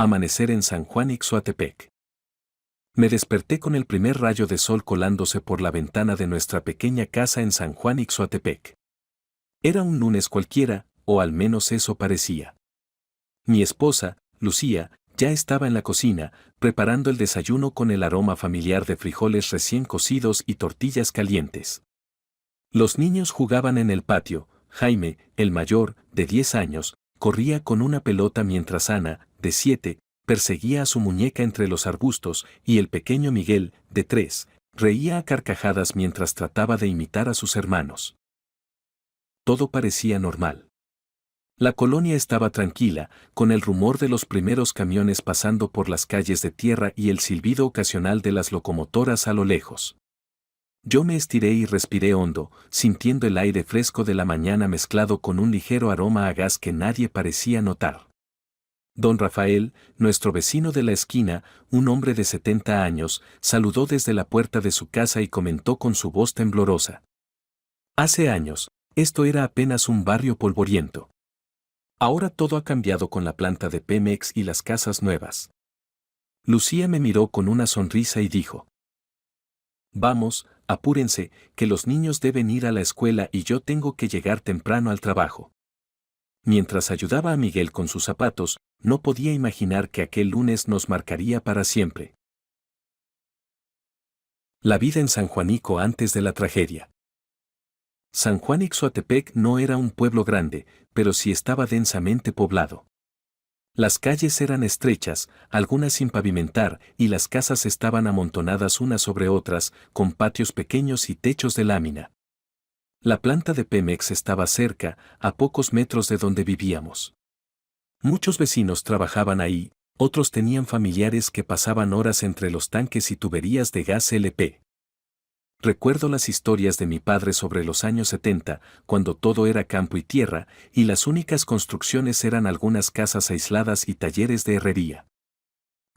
Amanecer en San Juan Ixoatepec. Me desperté con el primer rayo de sol colándose por la ventana de nuestra pequeña casa en San Juan Ixoatepec. Era un lunes cualquiera, o al menos eso parecía. Mi esposa, Lucía, ya estaba en la cocina, preparando el desayuno con el aroma familiar de frijoles recién cocidos y tortillas calientes. Los niños jugaban en el patio. Jaime, el mayor, de 10 años, corría con una pelota mientras Ana, de 7, perseguía a su muñeca entre los arbustos, y el pequeño Miguel, de 3, reía a carcajadas mientras trataba de imitar a sus hermanos. Todo parecía normal. La colonia estaba tranquila, con el rumor de los primeros camiones pasando por las calles de tierra y el silbido ocasional de las locomotoras a lo lejos. Yo me estiré y respiré hondo, sintiendo el aire fresco de la mañana mezclado con un ligero aroma a gas que nadie parecía notar. Don Rafael, nuestro vecino de la esquina, un hombre de 70 años, saludó desde la puerta de su casa y comentó con su voz temblorosa. Hace años, esto era apenas un barrio polvoriento. Ahora todo ha cambiado con la planta de Pemex y las casas nuevas. Lucía me miró con una sonrisa y dijo: Vamos, apúrense, que los niños deben ir a la escuela y yo tengo que llegar temprano al trabajo. Mientras ayudaba a Miguel con sus zapatos, no podía imaginar que aquel lunes nos marcaría para siempre. La vida en San Juanico antes de la tragedia. San Juan Ixoatepec no era un pueblo grande, pero sí estaba densamente poblado. Las calles eran estrechas, algunas sin pavimentar, y las casas estaban amontonadas unas sobre otras, con patios pequeños y techos de lámina. La planta de Pemex estaba cerca, a pocos metros de donde vivíamos. Muchos vecinos trabajaban ahí, otros tenían familiares que pasaban horas entre los tanques y tuberías de gas LP. Recuerdo las historias de mi padre sobre los años 70, cuando todo era campo y tierra, y las únicas construcciones eran algunas casas aisladas y talleres de herrería.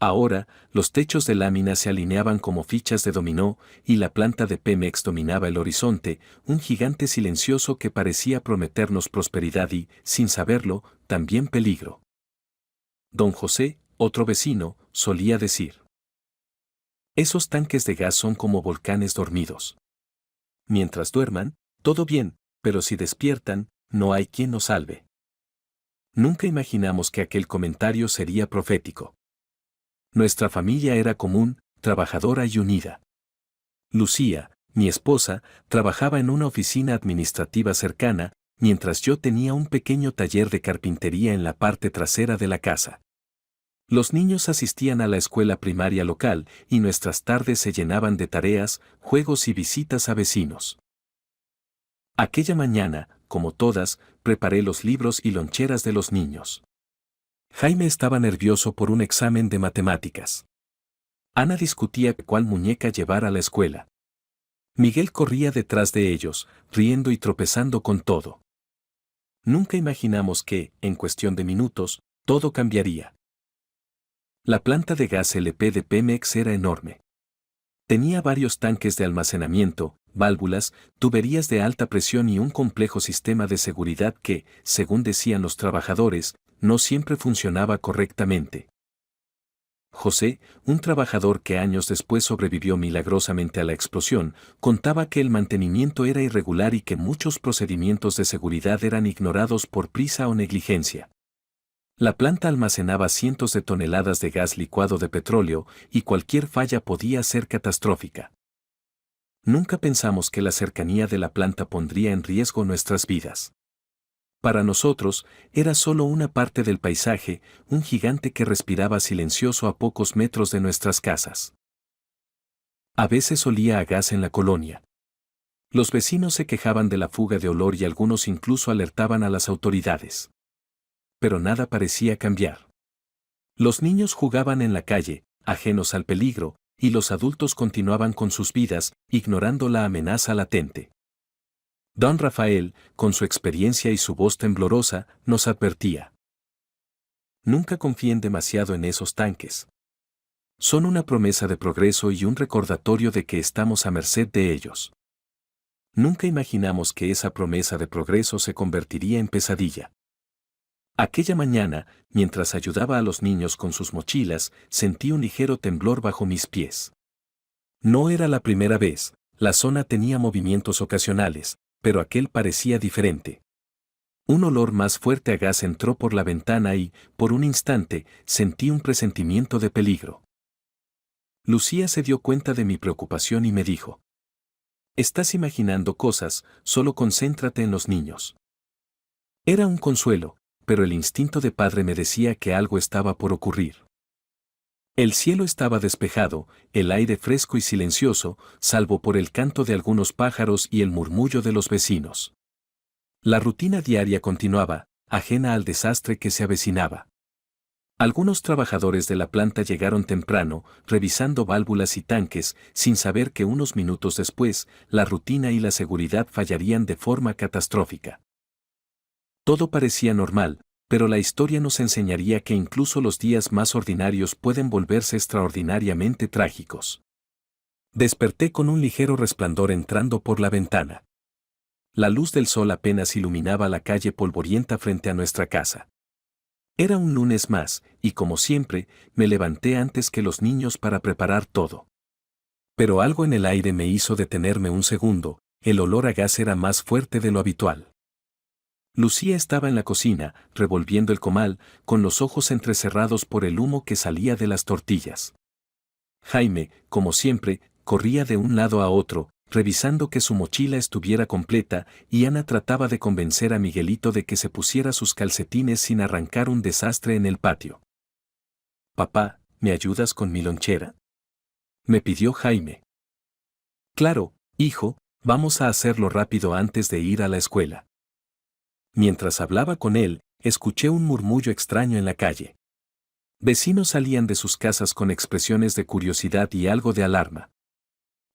Ahora, los techos de lámina se alineaban como fichas de dominó, y la planta de Pemex dominaba el horizonte, un gigante silencioso que parecía prometernos prosperidad y, sin saberlo, también peligro. Don José, otro vecino, solía decir: esos tanques de gas son como volcanes dormidos. Mientras duerman, todo bien, pero si despiertan, no hay quien nos salve. Nunca imaginamos que aquel comentario sería profético. Nuestra familia era común, trabajadora y unida. Lucía, mi esposa, trabajaba en una oficina administrativa cercana, mientras yo tenía un pequeño taller de carpintería en la parte trasera de la casa. Los niños asistían a la escuela primaria local y nuestras tardes se llenaban de tareas, juegos y visitas a vecinos. Aquella mañana, como todas, preparé los libros y loncheras de los niños. Jaime estaba nervioso por un examen de matemáticas. Ana discutía cuál muñeca llevar a la escuela. Miguel corría detrás de ellos, riendo y tropezando con todo. Nunca imaginamos que, en cuestión de minutos, todo cambiaría. La planta de gas LP de Pemex era enorme. Tenía varios tanques de almacenamiento, válvulas, tuberías de alta presión y un complejo sistema de seguridad que, según decían los trabajadores, no siempre funcionaba correctamente. José, un trabajador que años después sobrevivió milagrosamente a la explosión, contaba que el mantenimiento era irregular y que muchos procedimientos de seguridad eran ignorados por prisa o negligencia. La planta almacenaba cientos de toneladas de gas licuado de petróleo y cualquier falla podía ser catastrófica. Nunca pensamos que la cercanía de la planta pondría en riesgo nuestras vidas. Para nosotros, era solo una parte del paisaje, un gigante que respiraba silencioso a pocos metros de nuestras casas. A veces olía a gas en la colonia. Los vecinos se quejaban de la fuga de olor y algunos incluso alertaban a las autoridades. Pero nada parecía cambiar. Los niños jugaban en la calle, ajenos al peligro, y los adultos continuaban con sus vidas, ignorando la amenaza latente. Don Rafael, con su experiencia y su voz temblorosa, nos advertía: nunca confíen demasiado en esos tanques. Son una promesa de progreso y un recordatorio de que estamos a merced de ellos. Nunca imaginamos que esa promesa de progreso se convertiría en pesadilla. Aquella mañana, mientras ayudaba a los niños con sus mochilas, sentí un ligero temblor bajo mis pies. No era la primera vez, la zona tenía movimientos ocasionales, pero aquel parecía diferente. Un olor más fuerte a gas entró por la ventana y, por un instante, sentí un presentimiento de peligro. Lucía se dio cuenta de mi preocupación y me dijo: «Estás imaginando cosas, solo concéntrate en los niños». Era un consuelo, pero el instinto de padre me decía que algo estaba por ocurrir. El cielo estaba despejado, el aire fresco y silencioso, salvo por el canto de algunos pájaros y el murmullo de los vecinos. La rutina diaria continuaba, ajena al desastre que se avecinaba. Algunos trabajadores de la planta llegaron temprano, revisando válvulas y tanques, sin saber que unos minutos después, la rutina y la seguridad fallarían de forma catastrófica. Todo parecía normal, pero la historia nos enseñaría que incluso los días más ordinarios pueden volverse extraordinariamente trágicos. Desperté con un ligero resplandor entrando por la ventana. La luz del sol apenas iluminaba la calle polvorienta frente a nuestra casa. Era un lunes más, y como siempre, me levanté antes que los niños para preparar todo. Pero algo en el aire me hizo detenerme un segundo, el olor a gas era más fuerte de lo habitual. Lucía estaba en la cocina, revolviendo el comal, con los ojos entrecerrados por el humo que salía de las tortillas. Jaime, como siempre, corría de un lado a otro, revisando que su mochila estuviera completa, y Ana trataba de convencer a Miguelito de que se pusiera sus calcetines sin arrancar un desastre en el patio. «Papá, ¿me ayudas con mi lonchera?», me pidió Jaime. «Claro, hijo, vamos a hacerlo rápido antes de ir a la escuela». Mientras hablaba con él, escuché un murmullo extraño en la calle. Vecinos salían de sus casas con expresiones de curiosidad y algo de alarma.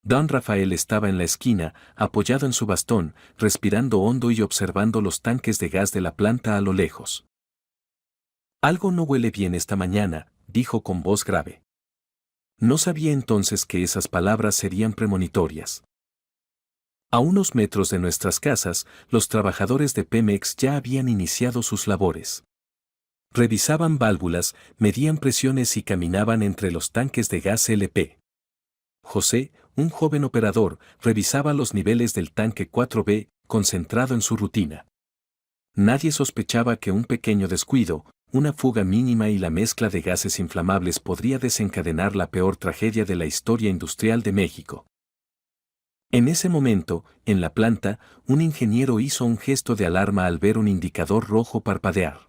Don Rafael estaba en la esquina, apoyado en su bastón, respirando hondo y observando los tanques de gas de la planta a lo lejos. «Algo no huele bien esta mañana», dijo con voz grave. No sabía entonces que esas palabras serían premonitorias. A unos metros de nuestras casas, los trabajadores de Pemex ya habían iniciado sus labores. Revisaban válvulas, medían presiones y caminaban entre los tanques de gas LP. José, un joven operador, revisaba los niveles del tanque 4B, concentrado en su rutina. Nadie sospechaba que un pequeño descuido, una fuga mínima y la mezcla de gases inflamables podría desencadenar la peor tragedia de la historia industrial de México. En ese momento, en la planta, un ingeniero hizo un gesto de alarma al ver un indicador rojo parpadear.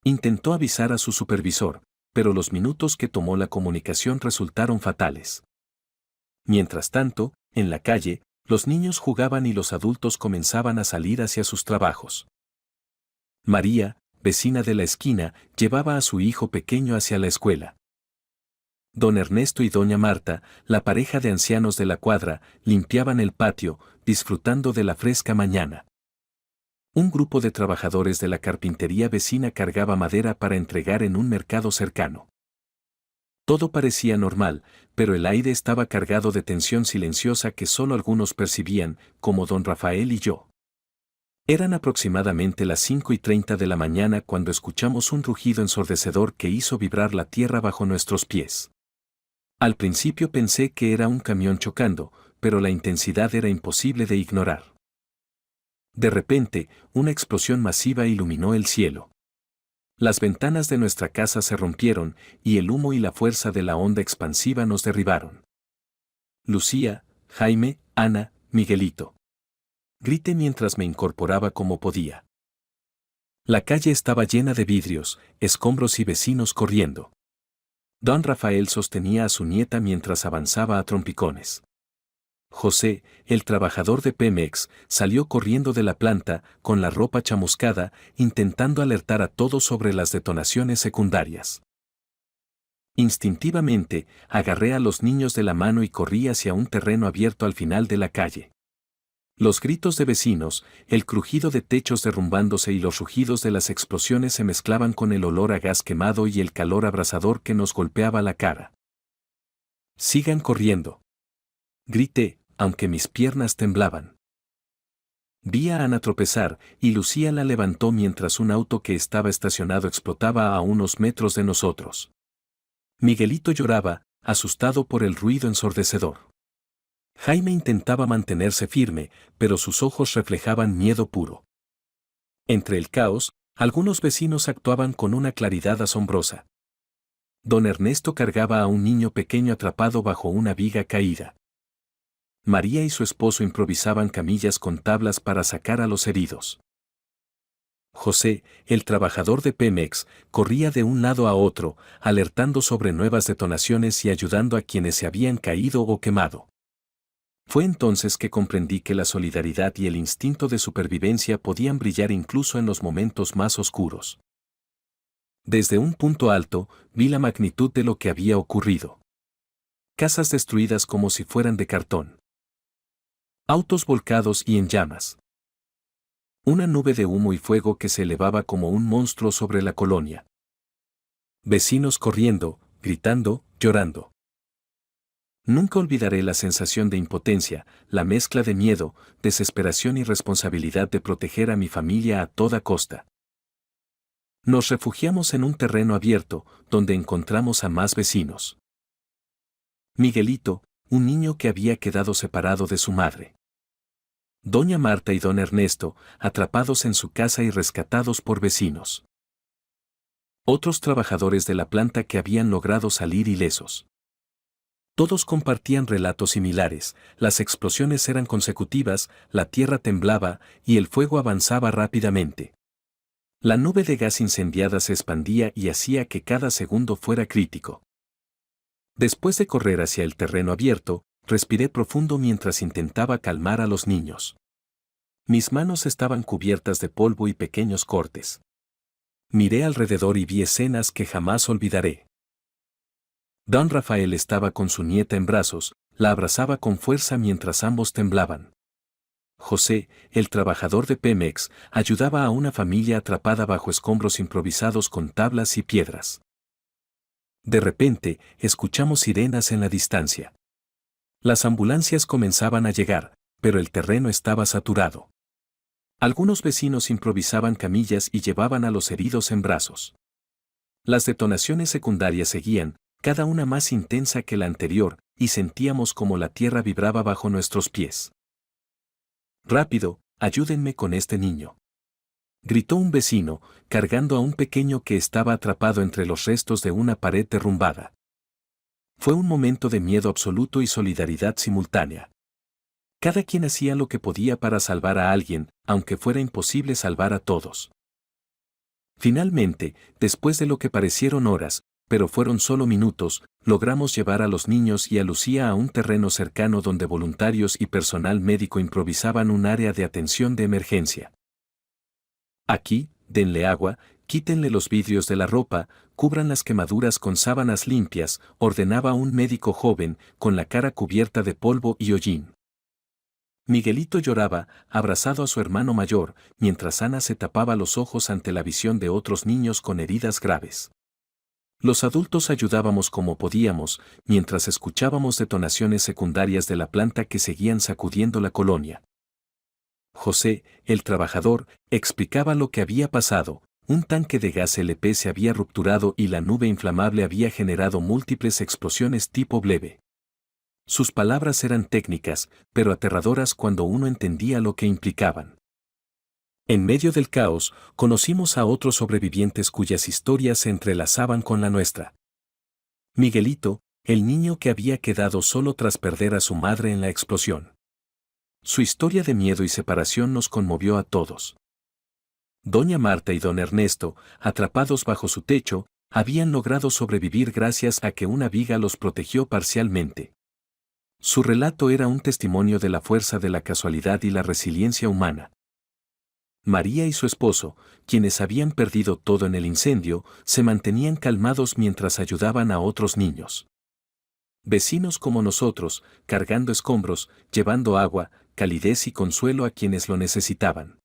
Intentó avisar a su supervisor, pero los minutos que tomó la comunicación resultaron fatales. Mientras tanto, en la calle, los niños jugaban y los adultos comenzaban a salir hacia sus trabajos. María, vecina de la esquina, llevaba a su hijo pequeño hacia la escuela. Don Ernesto y doña Marta, la pareja de ancianos de la cuadra, limpiaban el patio, disfrutando de la fresca mañana. Un grupo de trabajadores de la carpintería vecina cargaba madera para entregar en un mercado cercano. Todo parecía normal, pero el aire estaba cargado de tensión silenciosa que solo algunos percibían, como don Rafael y yo. Eran aproximadamente las 5:30 de la mañana cuando escuchamos un rugido ensordecedor que hizo vibrar la tierra bajo nuestros pies. Al principio pensé que era un camión chocando, pero la intensidad era imposible de ignorar. De repente, una explosión masiva iluminó el cielo. Las ventanas de nuestra casa se rompieron, y el humo y la fuerza de la onda expansiva nos derribaron. Lucía, Jaime, Ana, Miguelito. Grité mientras me incorporaba como podía. La calle estaba llena de vidrios, escombros y vecinos corriendo. Don Rafael sostenía a su nieta mientras avanzaba a trompicones. José, el trabajador de Pemex, salió corriendo de la planta, con la ropa chamuscada, intentando alertar a todos sobre las detonaciones secundarias. Instintivamente, agarré a los niños de la mano y corrí hacia un terreno abierto al final de la calle. Los gritos de vecinos, el crujido de techos derrumbándose y los rugidos de las explosiones se mezclaban con el olor a gas quemado y el calor abrasador que nos golpeaba la cara. «Sigan corriendo», grité, aunque mis piernas temblaban. Vi a Ana tropezar, y Lucía la levantó mientras un auto que estaba estacionado explotaba a unos metros de nosotros. Miguelito lloraba, asustado por el ruido ensordecedor. Jaime intentaba mantenerse firme, pero sus ojos reflejaban miedo puro. Entre el caos, algunos vecinos actuaban con una claridad asombrosa. Don Ernesto cargaba a un niño pequeño atrapado bajo una viga caída. María y su esposo improvisaban camillas con tablas para sacar a los heridos. José, el trabajador de Pemex, corría de un lado a otro, alertando sobre nuevas detonaciones y ayudando a quienes se habían caído o quemado. Fue entonces que comprendí que la solidaridad y el instinto de supervivencia podían brillar incluso en los momentos más oscuros. Desde un punto alto, vi la magnitud de lo que había ocurrido. Casas destruidas como si fueran de cartón. Autos volcados y en llamas. Una nube de humo y fuego que se elevaba como un monstruo sobre la colonia. Vecinos corriendo, gritando, llorando. Nunca olvidaré la sensación de impotencia, la mezcla de miedo, desesperación y responsabilidad de proteger a mi familia a toda costa. Nos refugiamos en un terreno abierto, donde encontramos a más vecinos. Miguelito, un niño que había quedado separado de su madre. Doña Marta y don Ernesto, atrapados en su casa y rescatados por vecinos. Otros trabajadores de la planta que habían logrado salir ilesos. Todos compartían relatos similares, las explosiones eran consecutivas, la tierra temblaba y el fuego avanzaba rápidamente. La nube de gas incendiada se expandía y hacía que cada segundo fuera crítico. Después de correr hacia el terreno abierto, respiré profundo mientras intentaba calmar a los niños. Mis manos estaban cubiertas de polvo y pequeños cortes. Miré alrededor y vi escenas que jamás olvidaré. Don Rafael estaba con su nieta en brazos, la abrazaba con fuerza mientras ambos temblaban. José, el trabajador de Pemex, ayudaba a una familia atrapada bajo escombros improvisados con tablas y piedras. De repente, escuchamos sirenas en la distancia. Las ambulancias comenzaban a llegar, pero el terreno estaba saturado. Algunos vecinos improvisaban camillas y llevaban a los heridos en brazos. Las detonaciones secundarias seguían, cada una más intensa que la anterior, y sentíamos como la tierra vibraba bajo nuestros pies. «Rápido, ayúdenme con este niño», gritó un vecino, cargando a un pequeño que estaba atrapado entre los restos de una pared derrumbada. Fue un momento de miedo absoluto y solidaridad simultánea. Cada quien hacía lo que podía para salvar a alguien, aunque fuera imposible salvar a todos. Finalmente, después de lo que parecieron horas, pero fueron solo minutos, logramos llevar a los niños y a Lucía a un terreno cercano donde voluntarios y personal médico improvisaban un área de atención de emergencia. Aquí, denle agua, quítenle los vidrios de la ropa, cubran las quemaduras con sábanas limpias, ordenaba un médico joven, con la cara cubierta de polvo y hollín. Miguelito lloraba, abrazado a su hermano mayor, mientras Ana se tapaba los ojos ante la visión de otros niños con heridas graves. Los adultos ayudábamos como podíamos, mientras escuchábamos detonaciones secundarias de la planta que seguían sacudiendo la colonia. José, el trabajador, explicaba lo que había pasado. Un tanque de gas LP se había rupturado y la nube inflamable había generado múltiples explosiones tipo Bleve. Sus palabras eran técnicas, pero aterradoras cuando uno entendía lo que implicaban. En medio del caos, conocimos a otros sobrevivientes cuyas historias se entrelazaban con la nuestra. Miguelito, el niño que había quedado solo tras perder a su madre en la explosión. Su historia de miedo y separación nos conmovió a todos. Doña Marta y don Ernesto, atrapados bajo su techo, habían logrado sobrevivir gracias a que una viga los protegió parcialmente. Su relato era un testimonio de la fuerza de la casualidad y la resiliencia humana. María y su esposo, quienes habían perdido todo en el incendio, se mantenían calmados mientras ayudaban a otros niños. Vecinos como nosotros, cargando escombros, llevando agua, calidez y consuelo a quienes lo necesitaban.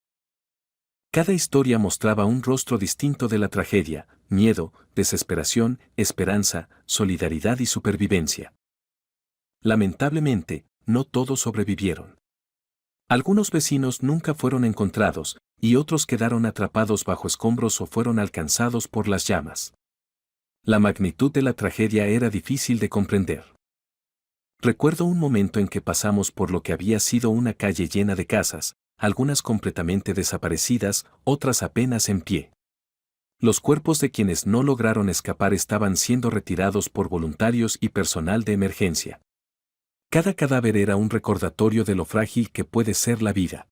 Cada historia mostraba un rostro distinto de la tragedia: miedo, desesperación, esperanza, solidaridad y supervivencia. Lamentablemente, no todos sobrevivieron. Algunos vecinos nunca fueron encontrados, y otros quedaron atrapados bajo escombros o fueron alcanzados por las llamas. La magnitud de la tragedia era difícil de comprender. Recuerdo un momento en que pasamos por lo que había sido una calle llena de casas, algunas completamente desaparecidas, otras apenas en pie. Los cuerpos de quienes no lograron escapar estaban siendo retirados por voluntarios y personal de emergencia. Cada cadáver era un recordatorio de lo frágil que puede ser la vida.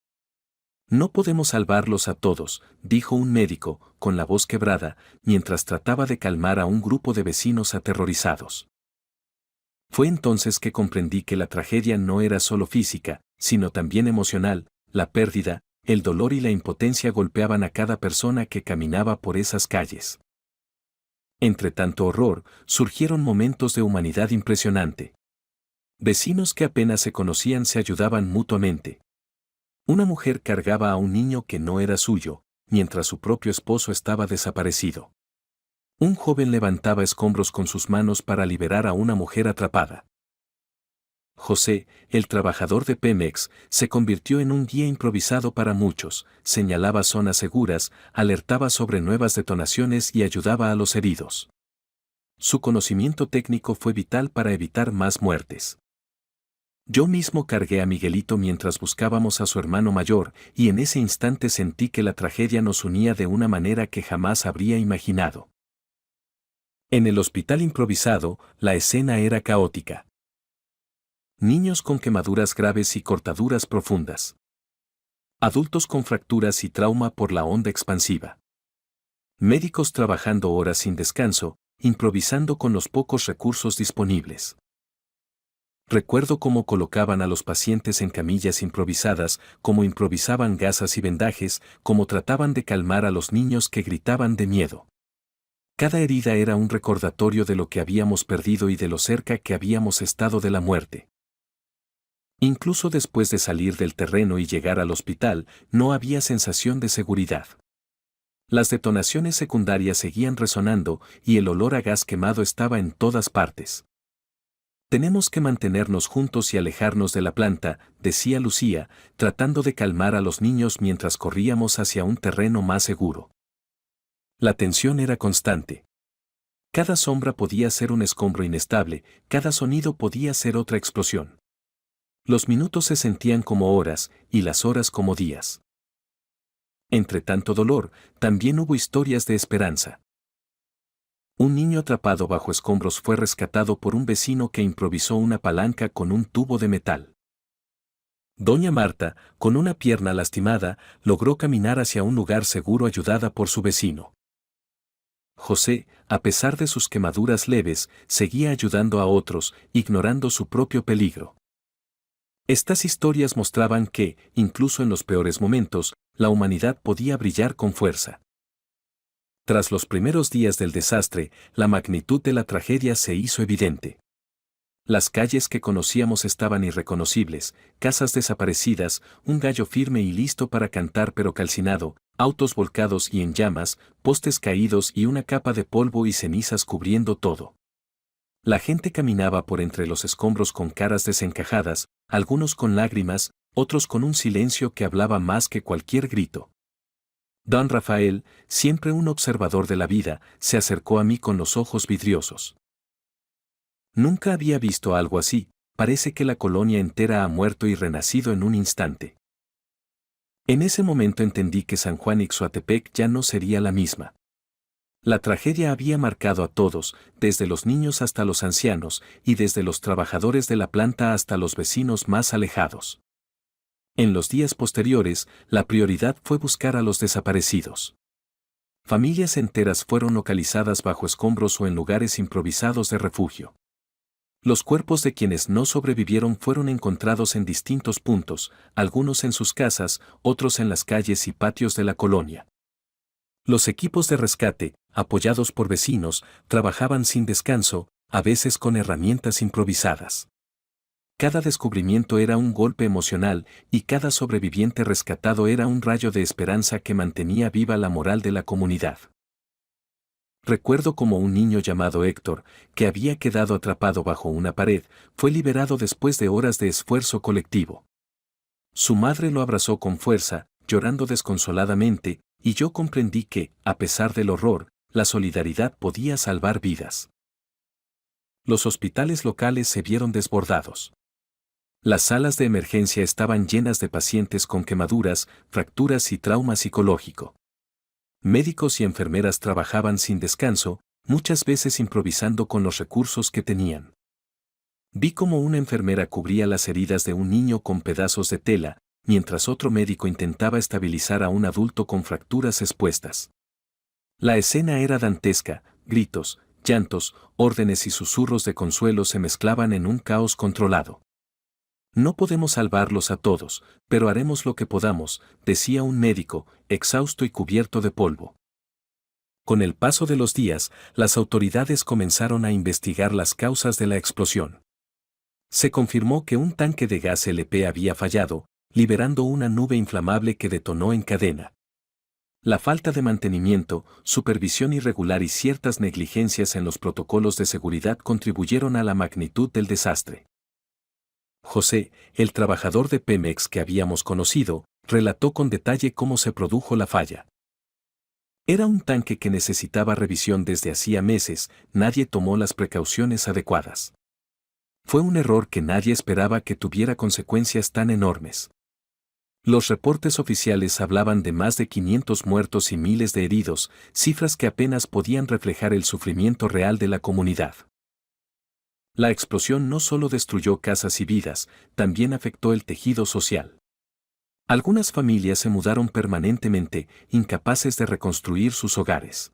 No podemos salvarlos a todos, dijo un médico, con la voz quebrada, mientras trataba de calmar a un grupo de vecinos aterrorizados. Fue entonces que comprendí que la tragedia no era solo física, sino también emocional. La pérdida, el dolor y la impotencia golpeaban a cada persona que caminaba por esas calles. Entre tanto horror, surgieron momentos de humanidad impresionante. Vecinos que apenas se conocían se ayudaban mutuamente. Una mujer cargaba a un niño que no era suyo, mientras su propio esposo estaba desaparecido. Un joven levantaba escombros con sus manos para liberar a una mujer atrapada. José, el trabajador de Pemex, se convirtió en un guía improvisado para muchos, señalaba zonas seguras, alertaba sobre nuevas detonaciones y ayudaba a los heridos. Su conocimiento técnico fue vital para evitar más muertes. Yo mismo cargué a Miguelito mientras buscábamos a su hermano mayor, y en ese instante sentí que la tragedia nos unía de una manera que jamás habría imaginado. En el hospital improvisado, la escena era caótica. Niños con quemaduras graves y cortaduras profundas. Adultos con fracturas y trauma por la onda expansiva. Médicos trabajando horas sin descanso, improvisando con los pocos recursos disponibles. Recuerdo cómo colocaban a los pacientes en camillas improvisadas, cómo improvisaban gasas y vendajes, cómo trataban de calmar a los niños que gritaban de miedo. Cada herida era un recordatorio de lo que habíamos perdido y de lo cerca que habíamos estado de la muerte. Incluso después de salir del terreno y llegar al hospital, no había sensación de seguridad. Las detonaciones secundarias seguían resonando y el olor a gas quemado estaba en todas partes. Tenemos que mantenernos juntos y alejarnos de la planta, decía Lucía, tratando de calmar a los niños mientras corríamos hacia un terreno más seguro. La tensión era constante. Cada sombra podía ser un escombro inestable, cada sonido podía ser otra explosión. Los minutos se sentían como horas, y las horas como días. Entre tanto dolor, también hubo historias de esperanza. Un niño atrapado bajo escombros fue rescatado por un vecino que improvisó una palanca con un tubo de metal. Doña Marta, con una pierna lastimada, logró caminar hacia un lugar seguro ayudada por su vecino. José, a pesar de sus quemaduras leves, seguía ayudando a otros, ignorando su propio peligro. Estas historias mostraban que, incluso en los peores momentos, la humanidad podía brillar con fuerza. Tras los primeros días del desastre, la magnitud de la tragedia se hizo evidente. Las calles que conocíamos estaban irreconocibles, casas desaparecidas, un gallo firme y listo para cantar pero calcinado, autos volcados y en llamas, postes caídos y una capa de polvo y cenizas cubriendo todo. La gente caminaba por entre los escombros con caras desencajadas, algunos con lágrimas, otros con un silencio que hablaba más que cualquier grito. Don Rafael, siempre un observador de la vida, se acercó a mí con los ojos vidriosos. Nunca había visto algo así, parece que la colonia entera ha muerto y renacido en un instante. En ese momento entendí que San Juan Ixoatepec ya no sería la misma. La tragedia había marcado a todos, desde los niños hasta los ancianos, y desde los trabajadores de la planta hasta los vecinos más alejados. En los días posteriores, la prioridad fue buscar a los desaparecidos. Familias enteras fueron localizadas bajo escombros o en lugares improvisados de refugio. Los cuerpos de quienes no sobrevivieron fueron encontrados en distintos puntos, algunos en sus casas, otros en las calles y patios de la colonia. Los equipos de rescate, apoyados por vecinos, trabajaban sin descanso, a veces con herramientas improvisadas. Cada descubrimiento era un golpe emocional y cada sobreviviente rescatado era un rayo de esperanza que mantenía viva la moral de la comunidad. Recuerdo como un niño llamado Héctor, que había quedado atrapado bajo una pared, fue liberado después de horas de esfuerzo colectivo. Su madre lo abrazó con fuerza, llorando desconsoladamente, y yo comprendí que, a pesar del horror, la solidaridad podía salvar vidas. Los hospitales locales se vieron desbordados. Las salas de emergencia estaban llenas de pacientes con quemaduras, fracturas y trauma psicológico. Médicos y enfermeras trabajaban sin descanso, muchas veces improvisando con los recursos que tenían. Vi cómo una enfermera cubría las heridas de un niño con pedazos de tela, mientras otro médico intentaba estabilizar a un adulto con fracturas expuestas. La escena era dantesca, gritos, llantos, órdenes y susurros de consuelo se mezclaban en un caos controlado. No podemos salvarlos a todos, pero haremos lo que podamos, decía un médico, exhausto y cubierto de polvo. Con el paso de los días, las autoridades comenzaron a investigar las causas de la explosión. Se confirmó que un tanque de gas LP había fallado, liberando una nube inflamable que detonó en cadena. La falta de mantenimiento, supervisión irregular y ciertas negligencias en los protocolos de seguridad contribuyeron a la magnitud del desastre. José, el trabajador de Pemex que habíamos conocido, relató con detalle cómo se produjo la falla. Era un tanque que necesitaba revisión desde hacía meses, nadie tomó las precauciones adecuadas. Fue un error que nadie esperaba que tuviera consecuencias tan enormes. Los reportes oficiales hablaban de más de 500 muertos y miles de heridos, cifras que apenas podían reflejar el sufrimiento real de la comunidad. La explosión no solo destruyó casas y vidas, también afectó el tejido social. Algunas familias se mudaron permanentemente, incapaces de reconstruir sus hogares.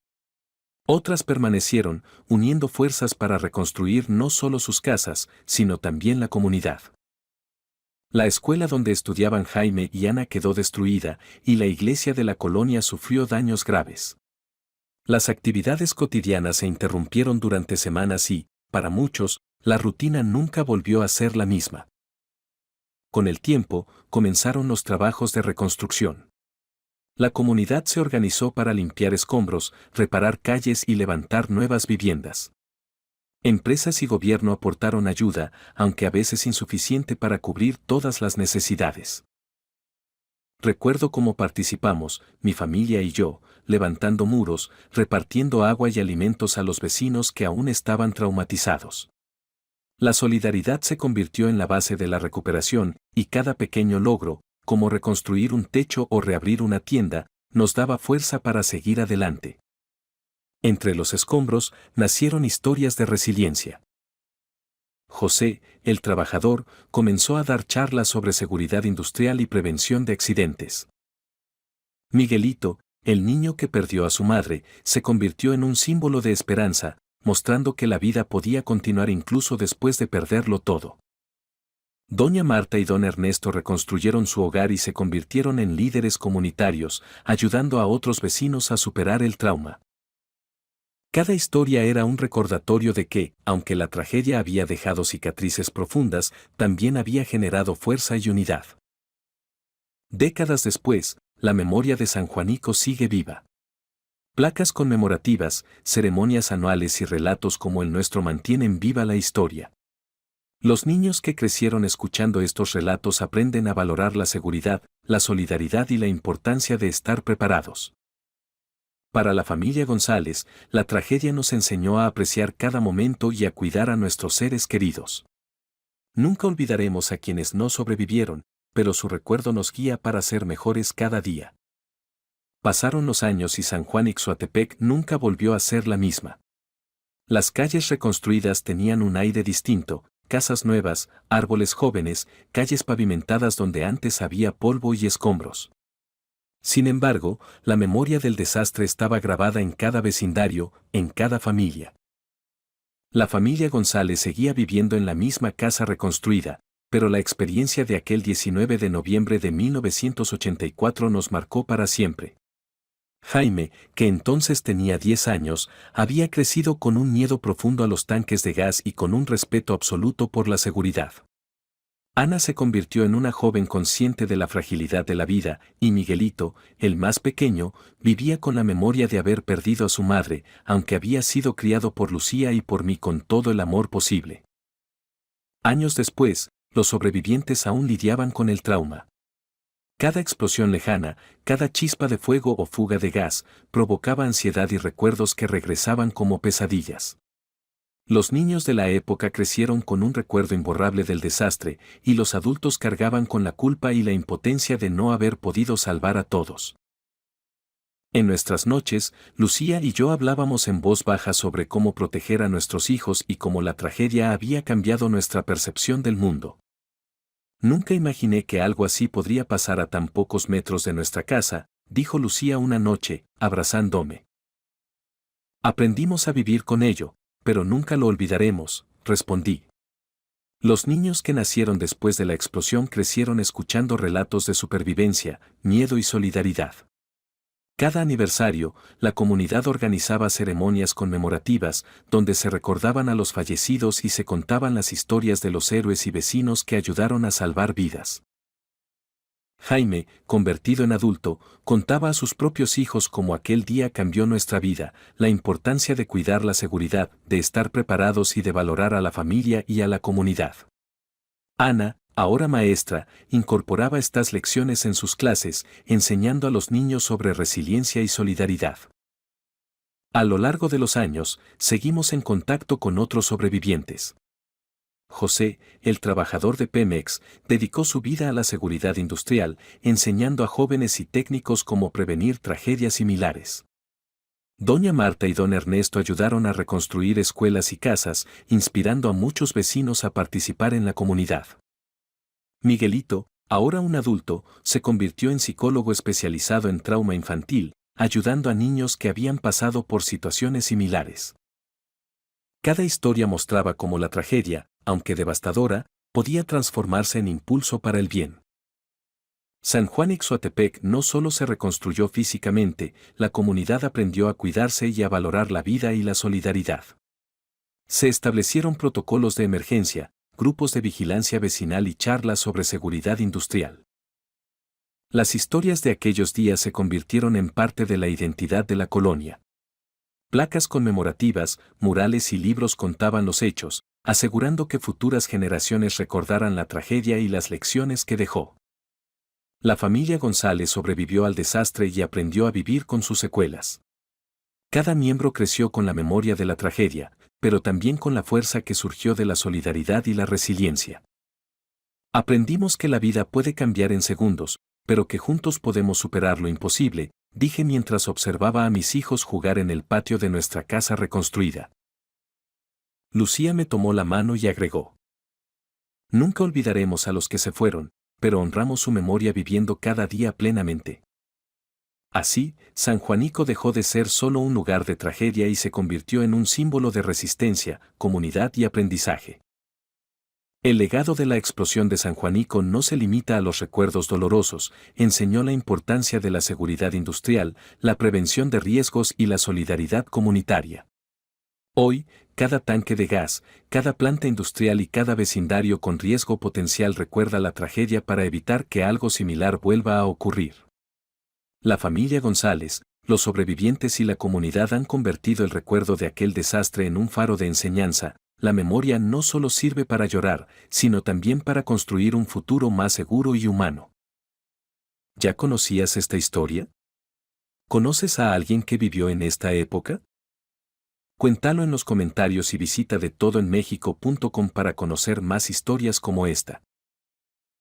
Otras permanecieron, uniendo fuerzas para reconstruir no solo sus casas, sino también la comunidad. La escuela donde estudiaban Jaime y Ana quedó destruida, y la iglesia de la colonia sufrió daños graves. Las actividades cotidianas se interrumpieron durante semanas y, para muchos, la rutina nunca volvió a ser la misma. Con el tiempo, comenzaron los trabajos de reconstrucción. La comunidad se organizó para limpiar escombros, reparar calles y levantar nuevas viviendas. Empresas y gobierno aportaron ayuda, aunque a veces insuficiente para cubrir todas las necesidades. Recuerdo cómo participamos, mi familia y yo, levantando muros, repartiendo agua y alimentos a los vecinos que aún estaban traumatizados. La solidaridad se convirtió en la base de la recuperación, y cada pequeño logro, como reconstruir un techo o reabrir una tienda, nos daba fuerza para seguir adelante. Entre los escombros nacieron historias de resiliencia. José, el trabajador, comenzó a dar charlas sobre seguridad industrial y prevención de accidentes. Miguelito, el niño que perdió a su madre, se convirtió en un símbolo de esperanza, mostrando que la vida podía continuar incluso después de perderlo todo. Doña Marta y don Ernesto reconstruyeron su hogar y se convirtieron en líderes comunitarios, ayudando a otros vecinos a superar el trauma. Cada historia era un recordatorio de que, aunque la tragedia había dejado cicatrices profundas, también había generado fuerza y unidad. Décadas después, la memoria de San Juanico sigue viva. Placas conmemorativas, ceremonias anuales y relatos como el nuestro mantienen viva la historia. Los niños que crecieron escuchando estos relatos aprenden a valorar la seguridad, la solidaridad y la importancia de estar preparados. Para la familia González, la tragedia nos enseñó a apreciar cada momento y a cuidar a nuestros seres queridos. Nunca olvidaremos a quienes no sobrevivieron, pero su recuerdo nos guía para ser mejores cada día. Pasaron los años y San Juan Ixoatepec nunca volvió a ser la misma. Las calles reconstruidas tenían un aire distinto, casas nuevas, árboles jóvenes, calles pavimentadas donde antes había polvo y escombros. Sin embargo, la memoria del desastre estaba grabada en cada vecindario, en cada familia. La familia González seguía viviendo en la misma casa reconstruida, pero la experiencia de aquel 19 de noviembre de 1984 nos marcó para siempre. Jaime, que entonces tenía 10 años, había crecido con un miedo profundo a los tanques de gas y con un respeto absoluto por la seguridad. Ana se convirtió en una joven consciente de la fragilidad de la vida, y Miguelito, el más pequeño, vivía con la memoria de haber perdido a su madre, aunque había sido criado por Lucía y por mí con todo el amor posible. Años después, los sobrevivientes aún lidiaban con el trauma. Cada explosión lejana, cada chispa de fuego o fuga de gas, provocaba ansiedad y recuerdos que regresaban como pesadillas. Los niños de la época crecieron con un recuerdo imborrable del desastre, y los adultos cargaban con la culpa y la impotencia de no haber podido salvar a todos. En nuestras noches, Lucía y yo hablábamos en voz baja sobre cómo proteger a nuestros hijos y cómo la tragedia había cambiado nuestra percepción del mundo. Nunca imaginé que algo así podría pasar a tan pocos metros de nuestra casa, dijo Lucía una noche, abrazándome. Aprendimos a vivir con ello, pero nunca lo olvidaremos, respondí. Los niños que nacieron después de la explosión crecieron escuchando relatos de supervivencia, miedo y solidaridad. Cada aniversario, la comunidad organizaba ceremonias conmemorativas, donde se recordaban a los fallecidos y se contaban las historias de los héroes y vecinos que ayudaron a salvar vidas. Jaime, convertido en adulto, contaba a sus propios hijos cómo aquel día cambió nuestra vida, la importancia de cuidar la seguridad, de estar preparados y de valorar a la familia y a la comunidad. Ana, ahora maestra, incorporaba estas lecciones en sus clases, enseñando a los niños sobre resiliencia y solidaridad. A lo largo de los años, seguimos en contacto con otros sobrevivientes. José, el trabajador de Pemex, dedicó su vida a la seguridad industrial, enseñando a jóvenes y técnicos cómo prevenir tragedias similares. Doña Marta y don Ernesto ayudaron a reconstruir escuelas y casas, inspirando a muchos vecinos a participar en la comunidad. Miguelito, ahora un adulto, se convirtió en psicólogo especializado en trauma infantil, ayudando a niños que habían pasado por situaciones similares. Cada historia mostraba cómo la tragedia, aunque devastadora, podía transformarse en impulso para el bien. San Juan Ixoatepec no solo se reconstruyó físicamente, la comunidad aprendió a cuidarse y a valorar la vida y la solidaridad. Se establecieron protocolos de emergencia, grupos de vigilancia vecinal y charlas sobre seguridad industrial. Las historias de aquellos días se convirtieron en parte de la identidad de la colonia. Placas conmemorativas, murales y libros contaban los hechos, asegurando que futuras generaciones recordaran la tragedia y las lecciones que dejó. La familia González sobrevivió al desastre y aprendió a vivir con sus secuelas. Cada miembro creció con la memoria de la tragedia, pero también con la fuerza que surgió de la solidaridad y la resiliencia. Aprendimos que la vida puede cambiar en segundos, pero que juntos podemos superar lo imposible, dije mientras observaba a mis hijos jugar en el patio de nuestra casa reconstruida. Lucía me tomó la mano y agregó: Nunca olvidaremos a los que se fueron, pero honramos su memoria viviendo cada día plenamente. Así, San Juanico dejó de ser solo un lugar de tragedia y se convirtió en un símbolo de resistencia, comunidad y aprendizaje. El legado de la explosión de San Juanico no se limita a los recuerdos dolorosos, enseñó la importancia de la seguridad industrial, la prevención de riesgos y la solidaridad comunitaria. Hoy, cada tanque de gas, cada planta industrial y cada vecindario con riesgo potencial recuerda la tragedia para evitar que algo similar vuelva a ocurrir. La familia González, los sobrevivientes y la comunidad han convertido el recuerdo de aquel desastre en un faro de enseñanza. La memoria no solo sirve para llorar, sino también para construir un futuro más seguro y humano. ¿Ya conocías esta historia? ¿Conoces a alguien que vivió en esta época? Cuéntalo en los comentarios y visita detodoenmexico.com para conocer más historias como esta.